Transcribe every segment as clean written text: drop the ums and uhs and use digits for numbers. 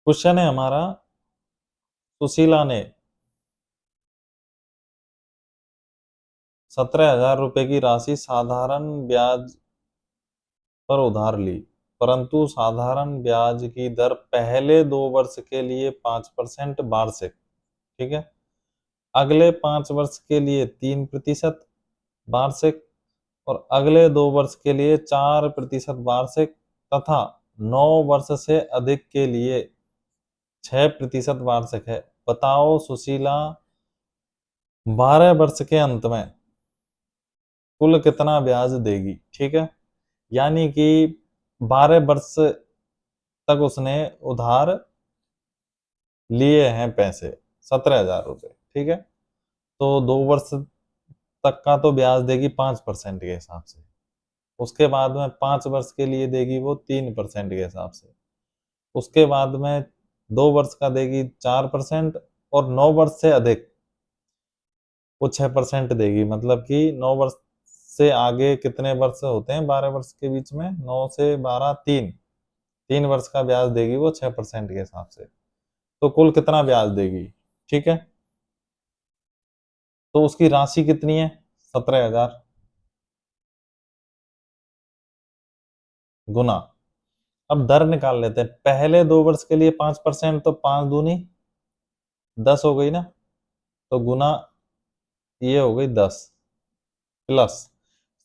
Question है हमारा, सुशीला ने 17,000 रुपए की राशि साधारण ब्याज पर उधार ली, परंतु साधारण ब्याज की दर पहले 2 वर्ष के लिए 5% वार्षिक, ठीक है, अगले 5 वर्ष के लिए 3% वार्षिक और अगले 2 वर्ष के लिए 4% वार्षिक तथा 9 वर्ष से अधिक के लिए 6% वार्षिक है। बताओ सुशीला 12 वर्ष के अंत में कुल कितना ब्याज देगी। ठीक है, यानी कि 12 वर्ष तक उसने उधार लिए हैं पैसे 17,000 रुपए। ठीक है, तो 2 वर्ष तक का तो ब्याज देगी 5% के हिसाब से, उसके बाद में 5 वर्ष के लिए देगी वो 3% के हिसाब से, उसके बाद में 2 वर्ष का देगी 4% और 9 वर्ष से अधिक वो 6% देगी। मतलब कि 9 वर्ष से आगे कितने वर्ष होते हैं 12 वर्ष के बीच में, 9 से 12 3 वर्ष का ब्याज देगी वो 6% के हिसाब से। तो कुल कितना ब्याज देगी। ठीक है, तो उसकी राशि कितनी है 17,000 गुना, अब दर निकाल लेते हैं। पहले 2 वर्ष के लिए 5%, तो 5 दूनी 10 हो गई ना, तो गुना ये हो गई 10 प्लस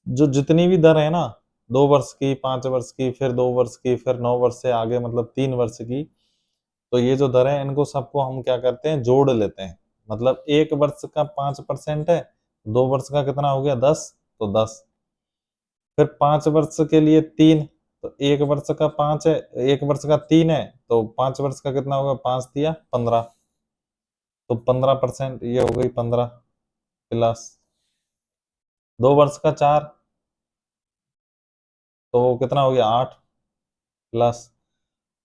जो जितनी भी दर है ना, 2 वर्ष की, 5 वर्ष की, फिर 2 वर्ष की, फिर 9 वर्ष से आगे मतलब 3 वर्ष की, तो ये जो दर है इनको सबको हम क्या करते हैं जोड़ लेते हैं। मतलब 1 वर्ष का 5% है, 2 वर्ष का कितना हो गया 10, तो 10, फिर 5 वर्ष के लिए 3, तो 1 वर्ष का 5 है, 1 वर्ष का 3 है, तो 5 वर्ष का कितना होगा 5 दिया 15, तो 15% ये हो गई 15 प्लस 2 वर्ष का 4, तो कितना हो गया 8 प्लस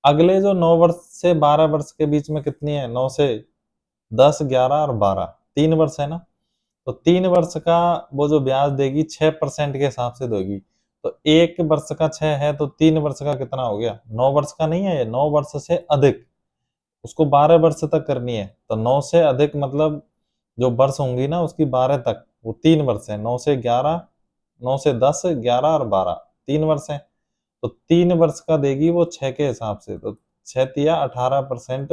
अगले जो 9 वर्ष से 12 वर्ष के बीच में कितनी है, 9 से 10, 11 और 12, 3 वर्ष है ना, तो 3 वर्ष का वो जो ब्याज देगी 6% के हिसाब से देगी। तो 1 वर्ष का 6 है, तो 3 वर्ष का कितना हो गया, 9 वर्ष का नहीं है ये, 9 वर्ष से अधिक, उसको 12 वर्ष तक करनी है, तो 9 से अधिक मतलब जो वर्ष होंगी ना उसकी 12 तक, वो 3 वर्ष है, 9 से 11, 9 से 10, 11 और 12, 3 वर्ष है, तो 3 वर्ष का देगी वो 6 के हिसाब से, तो 6 तिया 18%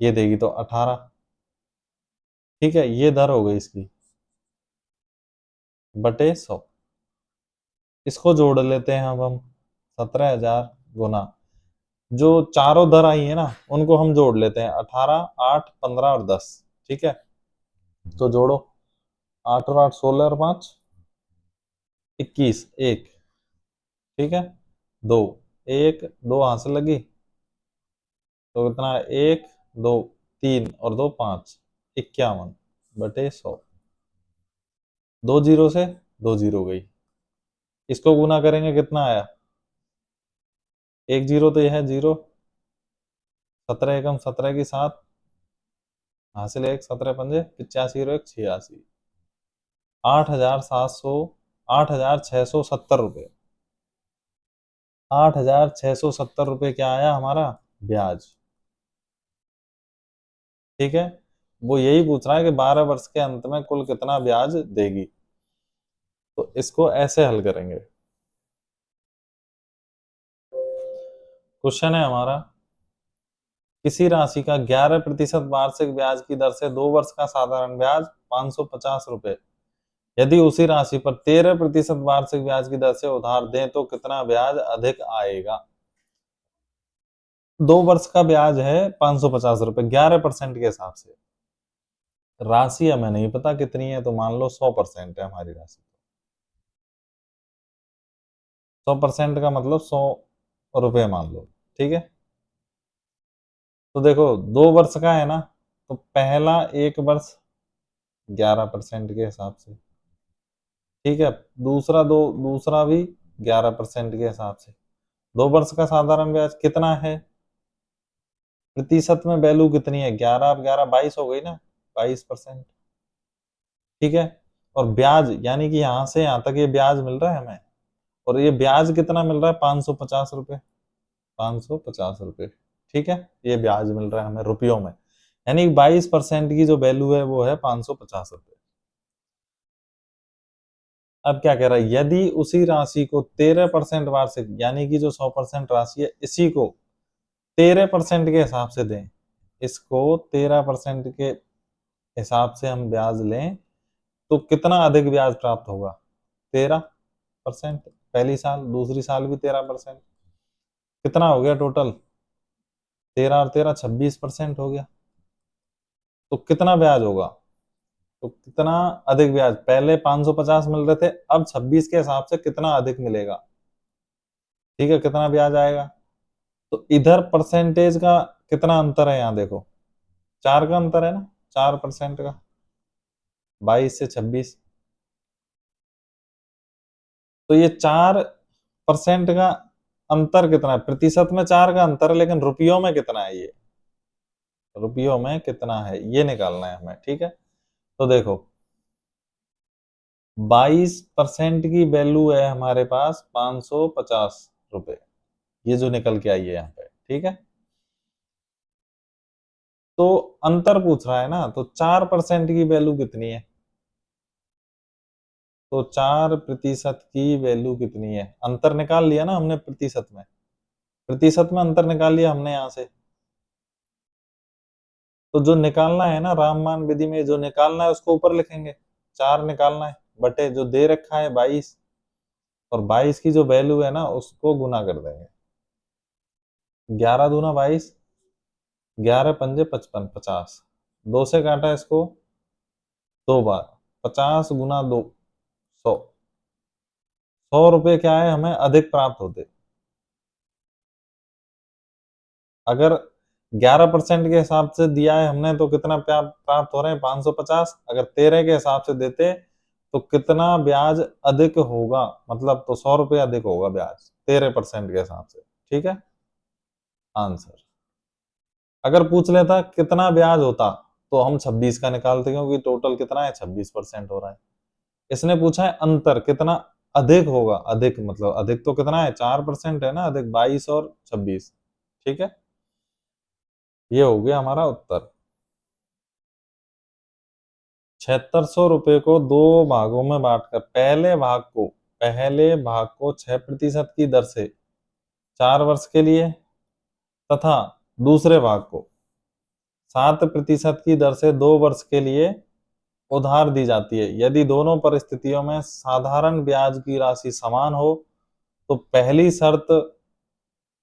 ये देगी, तो 18। ठीक है, ये दर हो गई इसकी बटे 100। इसको जोड़ लेते हैं अब हम, 17,000 गुना जो चारों दर आई है ना उनको हम जोड़ लेते हैं, 18, 8, 15 और 10। ठीक है, तो जोड़ो, 8 और 8 16 और 5 21, 1, ठीक है, 2, 1 2 हाथ से लगी, तो कितना 1 2 3 और 2 5, 51 बटे 100। 2 जीरो से 2 जीरो गई, इसको गुना करेंगे कितना आया, 1 जीरो तो यह है 0, 17 एकम 17 की 7, हासिल 1, 17 पंजे 85 और 1 86, 8,700, 8,670 रुपये, 8,670 रुपये क्या आया हमारा ब्याज। ठीक है, वो यही पूछ रहा है कि 12 वर्ष के अंत में कुल कितना ब्याज देगी, तो इसको ऐसे हल करेंगे। क्वेश्चन है हमारा, किसी राशि का 11% वार्षिक ब्याज की दर से 2 वर्ष का साधारण ब्याज 550 रुपये, यदि उसी राशि पर 13% वार्षिक ब्याज की दर से उधार दें तो कितना ब्याज अधिक आएगा। 2 वर्ष का ब्याज है 550 रुपये 11% के हिसाब से, राशि हमें नहीं पता कितनी है, तो मान लो 100% है हमारी राशि, 100% का मतलब 100 रुपये मान लो। ठीक है, तो देखो 2 वर्ष का है ना, तो पहला 1 वर्ष 11% के हिसाब से, ठीक है, दूसरा भी 11% के हिसाब से। 2 वर्ष का साधारण ब्याज कितना है, प्रतिशत में वैल्यू कितनी है, 11 11 22 हो गई ना, 22%। ठीक है, और ब्याज यानी कि यहां से यहां तक ये ब्याज मिल रहा है हमें, और ये ब्याज कितना मिल रहा है 550 रुपये, 550 रुपये। ठीक है, ये ब्याज मिल रहा है हमें रुपयों में, यानी 22% की जो वैल्यू है वो है 550 रुपए। अब क्या कह रहा है, यदि उसी राशि को 13% वार्षिक, यानी कि जो 100% राशि है इसी को 13% के हिसाब से दें, इसको 13% के हिसाब से हम ब्याज लें तो कितना अधिक ब्याज प्राप्त होगा? 13%, पहली साल, दूसरी साल भी 13%, कितना हो गया टोटल? 13 और 13 26% हो गया। तो कितना ब्याज होगा? तो कितना अधिक ब्याज, पहले 550 मिल रहे थे, अब 26 के हिसाब से कितना अधिक मिलेगा? ठीक है, कितना ब्याज आएगा? तो इधर परसेंटेज का कितना अंतर है, यहाँ देखो 4 का अंतर है ना, 4% का, 22 से 26। तो ये 4% का अंतर कितना है? प्रतिशत में 4 का अंतर है, लेकिन रुपयों में कितना है, ये रुपयों में कितना है ये निकालना है हमें। ठीक है, तो देखो 22% की वैल्यू है हमारे पास 550 रुपए, ये जो निकल के आई है यहाँ पे। ठीक है, तो अंतर पूछ रहा है ना, तो 4% की वैल्यू कितनी है? तो 4% की वैल्यू कितनी है? अंतर निकाल लिया ना हमने प्रतिशत में, प्रतिशत में अंतर निकाल लिया हमने यहां से। तो जो निकालना है ना राममान विधि में, जो निकालना है उसको ऊपर लिखेंगे, 4 निकालना है बटे जो दे रखा है 22, और 22 की जो वैल्यू है ना उसको गुना कर देंगे। 11 दूना 22, 11 पंजे 55, 50, 2 से काटा इसको 2 बार, 50 गुना 2, 100। 100 रुपए क्या है हमें अधिक प्राप्त होते, अगर 11% के हिसाब से दिया है हमने तो कितना प्राप्त हो रहे हैं? 550। अगर 13 के हिसाब से देते तो कितना ब्याज अधिक होगा, मतलब तो 100 रुपये अधिक होगा ब्याज 13% के हिसाब से। ठीक है, आंसर। अगर पूछ लेता कितना ब्याज होता तो हम 26 का निकालते, क्योंकि टोटल कितना है? 26% हो रहा है। इसने पूछा है अंतर कितना अधिक होगा, अधिक मतलब अधिक तो कितना है? 4% है ना, अधिक 22 और 26। ठीक है, ये हो गया हमारा उत्तर। 7600 रुपये को 2 भागों में बांटकर पहले भाग को 6% की दर से 4 वर्ष के लिए तथा दूसरे भाग को 7% की दर से 2 वर्ष के लिए उधार दी जाती है। यदि दोनों परिस्थितियों में साधारण ब्याज की राशि समान हो तो पहली शर्त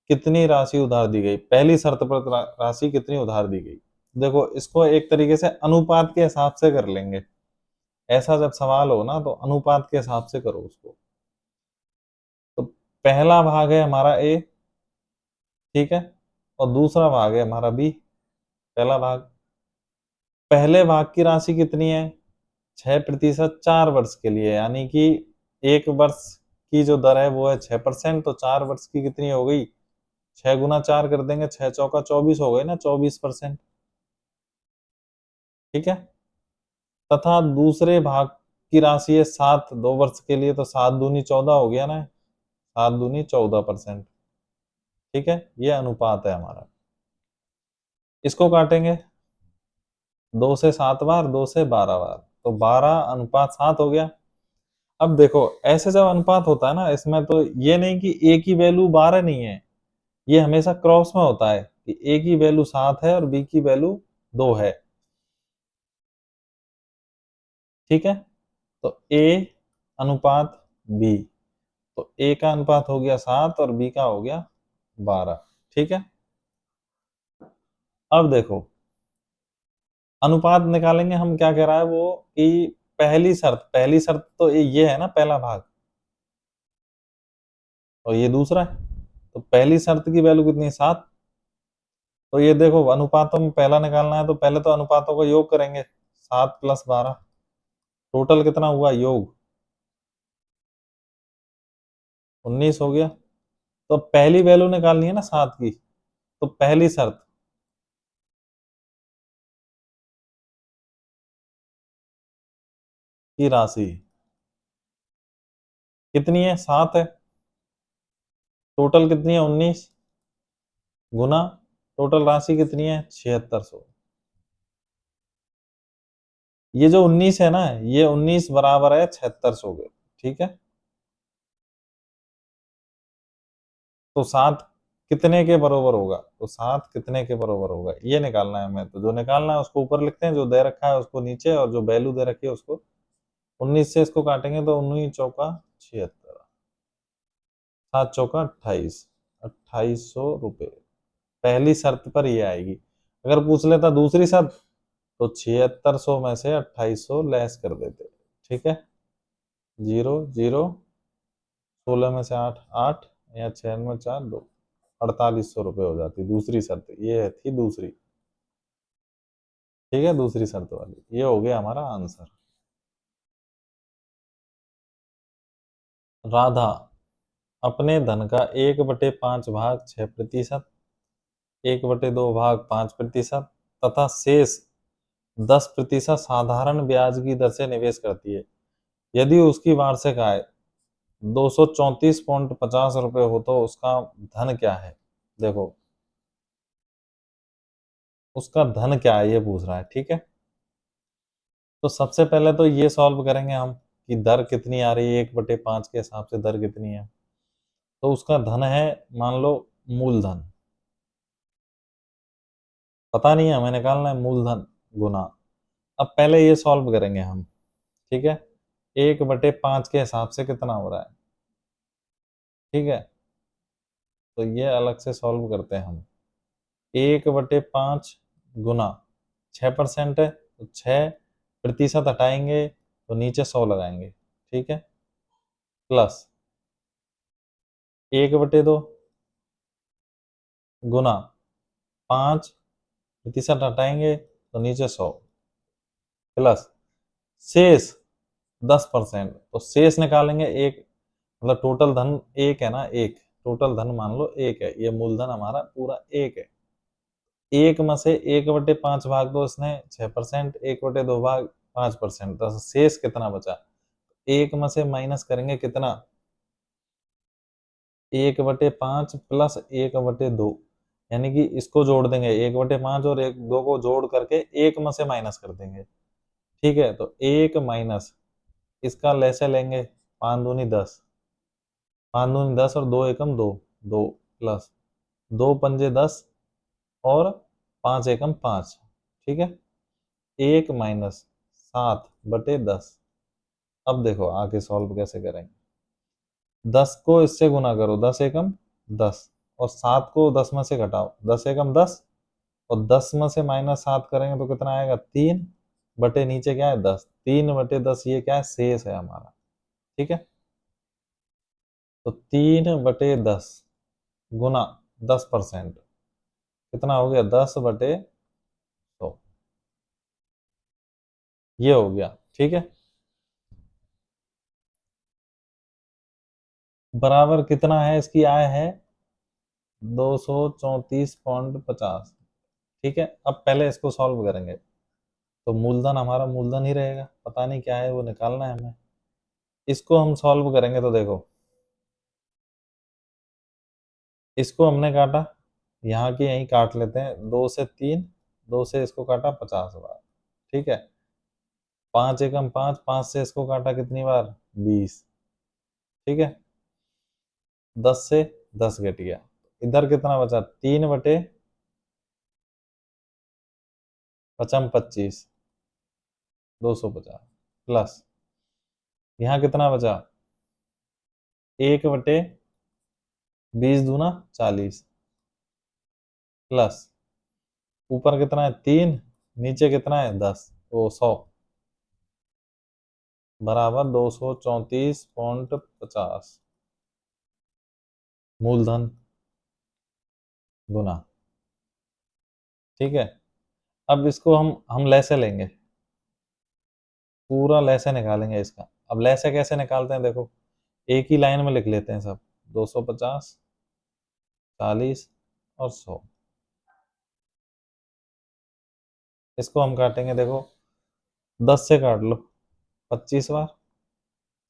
कितनी राशि उधार दी गई? पहली शर्त पर राशि कितनी उधार दी गई? देखो इसको एक तरीके से अनुपात के हिसाब से कर लेंगे, ऐसा जब सवाल हो ना तो अनुपात के हिसाब से करो उसको। तो पहला भाग है हमारा ए, ठीक है, और दूसरा भाग है हमारा बी। पहला भाग, पहले भाग की राशि कितनी है? 6% 4 वर्ष के लिए, यानी कि 1 वर्ष की जो दर है वो है 6%, तो 4 वर्ष की कितनी हो गई? 6 गुना 4 कर देंगे, 6 चौका 24 हो गए ना, 24%। ठीक है, तथा दूसरे भाग की राशि है 7, 2 वर्ष के लिए, तो 7 दूनी 14 हो गया ना, 7 दूनी 14%। ठीक है, ये अनुपात है हमारा। इसको काटेंगे 2 से 7 बार, 2 से 12 बार, तो 12:7 हो गया। अब देखो ऐसे जब अनुपात होता है ना, इसमें तो ये नहीं कि ए की वैल्यू 12 नहीं है, ये हमेशा क्रॉस में होता है कि ए की वैल्यू 7 है और बी की वैल्यू 2 है। ठीक है, तो ए अनुपात बी, तो ए का अनुपात हो गया 7 और बी का हो गया 12। ठीक है, अब देखो अनुपात निकालेंगे हम, क्या कह रहा है वो कि पहली शर्त तो ये है ना, पहला भाग, और ये दूसरा है, तो पहली शर्त की वैल्यू कितनी है? 7। तो ये देखो अनुपातों में पहला निकालना है तो पहले तो अनुपातों का योग करेंगे, 7 + 12, टोटल कितना हुआ योग? 19 हो गया। तो पहली वैल्यू निकालनी है ना 7 की, तो पहली शर्त की राशि कितनी है? 7 है, टोटल कितनी है? 19 गुना टोटल राशि कितनी है? 7600। ये जो 19 है ना, ये 19 बराबर है 7600 के, ठीक है। तो 7 कितने के बराबर होगा? तो 7 कितने के बराबर होगा ये निकालना है हमें। तो जो निकालना है उसको ऊपर लिखते हैं, जो दे रखा है उसको नीचे, और जो वैल्यू दे रखी है उसको 19 से इसको काटेंगे तो 19 चौका 76, 7 चौका 28, 2800 रुपये। पहली शर्त पर ये आएगी। अगर पूछ लेता दूसरी शर्त तो 7600 में से 2800 लेस कर देते, ठीक है। 0 0, 16 में से 8 8, या 6 में 4 2, 4800 रुपये हो जाती दूसरी शर्त। ये थी दूसरी, ठीक है, दूसरी शर्त वाली। ये हो गया हमारा आंसर। राधा अपने धन का 1/5 भाग 6%, 1/2 भाग 5% तथा शेष 10% साधारण ब्याज की दर से निवेश करती है। यदि उसकी वार्षिक आय 234.50 रुपये हो तो उसका धन क्या है? देखो, उसका धन क्या है ये पूछ रहा है, ठीक है। तो सबसे पहले तो ये सॉल्व करेंगे हम कि दर कितनी आ रही है, 1/5 के हिसाब से दर कितनी है। तो उसका धन है, मान लो मूलधन, पता नहीं है, हमें निकालना है मूलधन गुना। अब पहले ये सॉल्व करेंगे हम, ठीक है। 1/5 के हिसाब से कितना हो रहा है, ठीक है। तो ये अलग से सॉल्व करते हैं हम। 1/5 गुना 6% है, तो 6% हटाएंगे तो नीचे 100 लगाएंगे, ठीक है। प्लस 1/2 गुना 5% हटाएंगे तो नीचे 100, प्लस शेष 10%। तो शेष निकालेंगे एक, मतलब टोटल धन एक है ना, एक टोटल धन मान लो एक है, ये मूलधन हमारा पूरा एक है। एक में से 1/5 भाग दो इसने 6%, 1/2 भाग 5%, तो शेष कितना बचा? एक में से माइनस करेंगे कितना? 1/5 प्लस 1/2, यानी कि इसको जोड़ देंगे 1/5 और 1/2 को जोड़ करके एक में से माइनस कर देंगे, ठीक है। तो एक माइनस इसका लेसे लेंगे, 5 दूनी 10, 5 दूनी 10 और 2 एकम 2, 2 प्लस 2 पंजे 10 और 5 एकम 5, ठीक है। 1 माइनस 7/10। अब देखो आगे सॉल्व कैसे करेंगे। 10 को इससे गुना करो, 10 एकम 10, और 7 को 10 में से घटाओ, 10 एकम 10, और 10 में से -7 करेंगे तो कितना आएगा? 3 बटे नीचे क्या है? 10, 3/10 ये क्या है? शेष है हमारा, ठीक है। तो 3/10 गुना 10%, कितना हो गया? 10/100, ये हो गया, ठीक है। बराबर कितना है? इसकी आय है 234.50, ठीक है। अब पहले इसको सॉल्व करेंगे तो मूलधन हमारा मूलधन ही रहेगा, पता नहीं क्या है वो निकालना है हमें। इसको हम सॉल्व करेंगे तो देखो, इसको हमने काटा, यहाँ की यहीं काट लेते हैं, 2 से 3, 2 से इसको काटा 50 बार, ठीक है। 5 एकम 5, 5 से इसको काटा कितनी बार? 20, ठीक है। 10 से 10 घट गया, इधर कितना बचा? 3/25, 250, प्लस यहाँ कितना बचा? 1/20 दूना 40, प्लस ऊपर कितना है? 3, नीचे कितना है? 10, वो 100, बराबर 234.50 मूलधन गुना, ठीक है। अब इसको हम लैसे लेंगे, पूरा लैसे निकालेंगे इसका। अब लैसे कैसे निकालते हैं देखो, एक ही लाइन में लिख लेते हैं सब, 250, 40 और 100। इसको हम काटेंगे, देखो 10 से काट लो, 25 बार,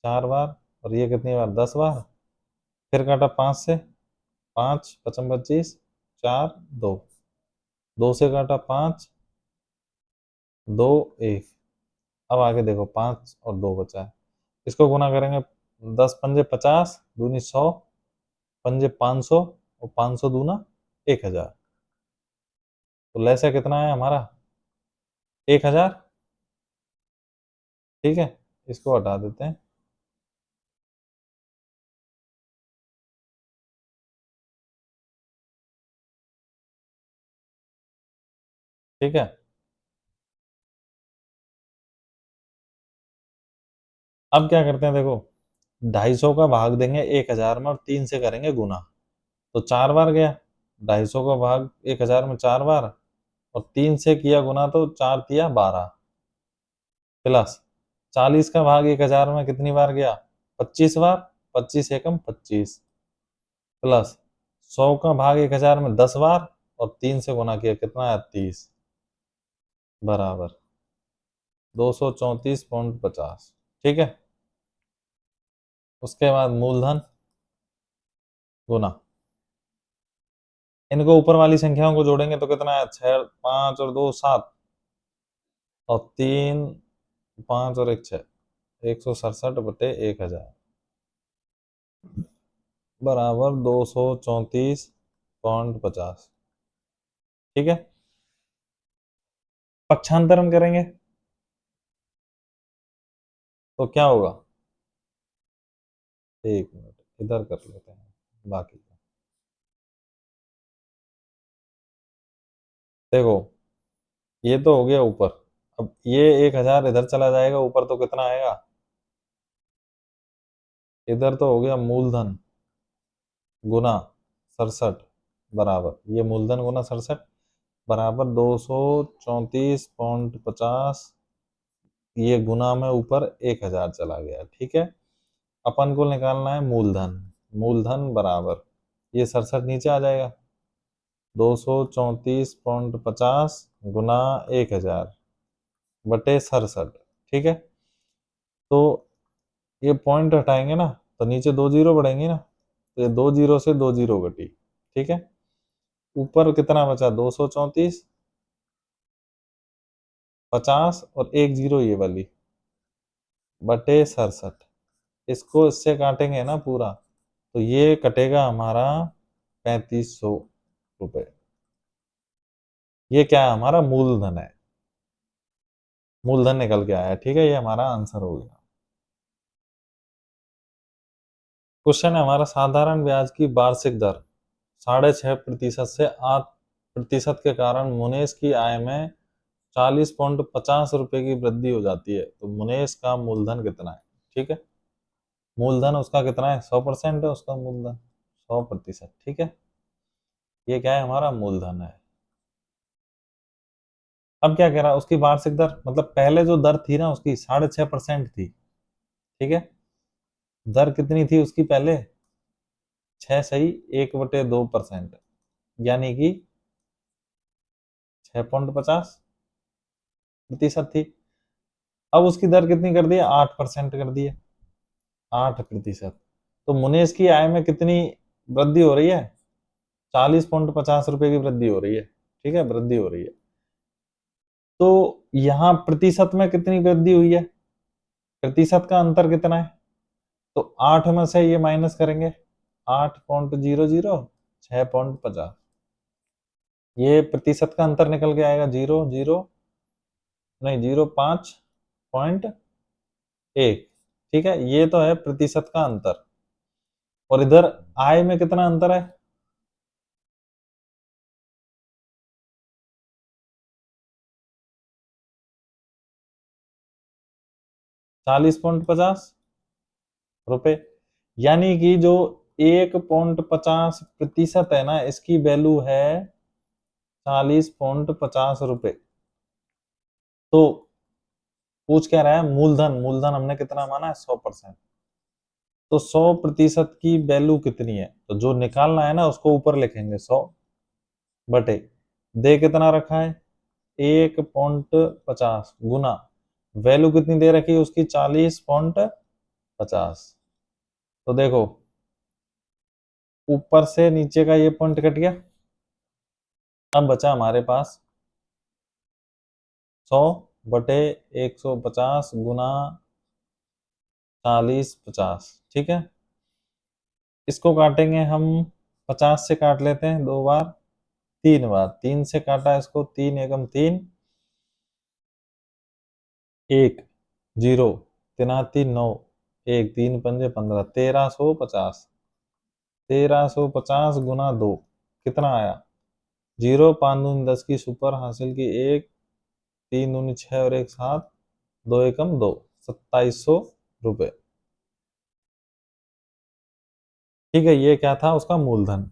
4 बार, और ये कितनी बार? 10 बार। फिर काटा 5 से, 5 5 25, 4 2, 2 से काटा 5, 2, 1। अब आगे देखो 5 और 2 बचा है, इसको गुना करेंगे। 10 पंजे 50, दूनी 100, पंजे 500 और 500 दूना 1000। तो लैसा कितना है हमारा? 1000। ठीक है, इसको हटा देते हैं। ठीक है, अब क्या करते हैं देखो, 250 का भाग देंगे 1000 में और 3 से करेंगे गुना। तो 4 बार गया, 250 का भाग 1000 में 4 बार, और 3 से किया गुना तो 4 तिया 12, प्लस 40 का भाग 1000 में कितनी बार गया? 25 बार, 25 एकम 25, प्लस 100 का भाग 1000 में 10 बार, और 3 से गुना किया, कितना है? 30, बराबर 234.50। ठीक है, उसके बाद मूलधन गुना, इनको ऊपर वाली संख्याओं को जोड़ेंगे तो कितना है? 6, 5 और 2 7, और 3, 5 और 1 6, 167/1000 बराबर 234.50। ठीक है, पक्षांतरण करेंगे तो क्या होगा? एक मिनट इधर कर लेते हैं बाकी का। देखो, ये तो हो गया ऊपर, अब ये 1000 इधर चला जाएगा ऊपर, तो कितना आएगा? इधर तो हो गया मूलधन गुना 67, बराबर ये मूलधन गुना 67 बराबर 234.50, ये गुना में ऊपर 1000 चला गया। ठीक है, अपन को निकालना है मूलधन। मूलधन बराबर ये 67 नीचे आ जाएगा, 234.50 गुना 1000 बटे 67। ठीक है, तो ये पॉइंट हटाएंगे ना, तो नीचे 2 जीरो बढ़ेंगे ना, तो ये 2 जीरो से 2 जीरो घटी। ठीक है, ऊपर कितना बचा? 234, 50 और 1 जीरो ये वाली, बटे 67। इसको इससे काटेंगे ना पूरा, तो ये कटेगा हमारा 3500 रुपये। ये क्या है? हमारा मूलधन है, मूलधन निकल के आया। ठीक है, ये हमारा आंसर हो गया। क्वेश्चन है हमारा, साधारण ब्याज की वार्षिक दर 6.5% से 8% के कारण मुनेश की आय में 40.50 रुपए की वृद्धि हो जाती है, तो मुनेश का मूलधन कितना है? ठीक है, मूलधन उसका कितना है? 100% है उसका मूलधन, 100%। ठीक है, ये क्या है? हमारा मूलधन है। अब क्या कह रहा है? उसकी वार्षिक दर, मतलब पहले जो दर थी ना उसकी 6.5% थी। ठीक है, दर कितनी थी उसकी पहले? 6 सही 1/2%, यानी कि 6.50% थी। अब उसकी दर कितनी कर दी है? 8% कर दी है, 8%। तो मुनेश की आय में कितनी वृद्धि हो रही है? 40.50 रुपए की वृद्धि हो रही है। ठीक है, वृद्धि हो रही है। तो यहां प्रतिशत में कितनी वृद्धि हुई है? प्रतिशत का अंतर कितना है? तो 8 में से ये माइनस करेंगे, 8.00, 6.50, ये प्रतिशत का अंतर निकल के आएगा 0 0, नहीं 0.5.1। ठीक है, ये तो है प्रतिशत का अंतर, और इधर आय में कितना अंतर है? 40.50 रुपए, यानी कि जो 1.50% है ना, इसकी वैल्यू है 40.50 रुपए। तो पूछ क्या रहा है? मूलधन, मूलधन हमने कितना माना है? 100%। तो 100% की वैल्यू कितनी है? तो जो निकालना है ना उसको ऊपर लिखेंगे 100 बटे, दे कितना रखा है? 1.50 गुना वैल्यू कितनी दे रखी है उसकी? 40.50। तो देखो, ऊपर से नीचे का ये पॉइंट कट गया, अब बचा हमारे पास 100 बटे 150 गुना 40 50, ठीक है। इसको काटेंगे हम, 50 से काट लेते हैं 2 बार, 3 बार, 3 से काटा इसको, 3 एकम 3, 1 0 3 9, 1 3 पंजे 15, 1350, 1350 गुना 2 कितना आया? 0 5 दूनी 10 की सुपर हासिल की 1, 3 दूनी 6 और 1 7, 2 एकम 2, 2700 रुपये। ठीक है, ये क्या था उसका मूलधन।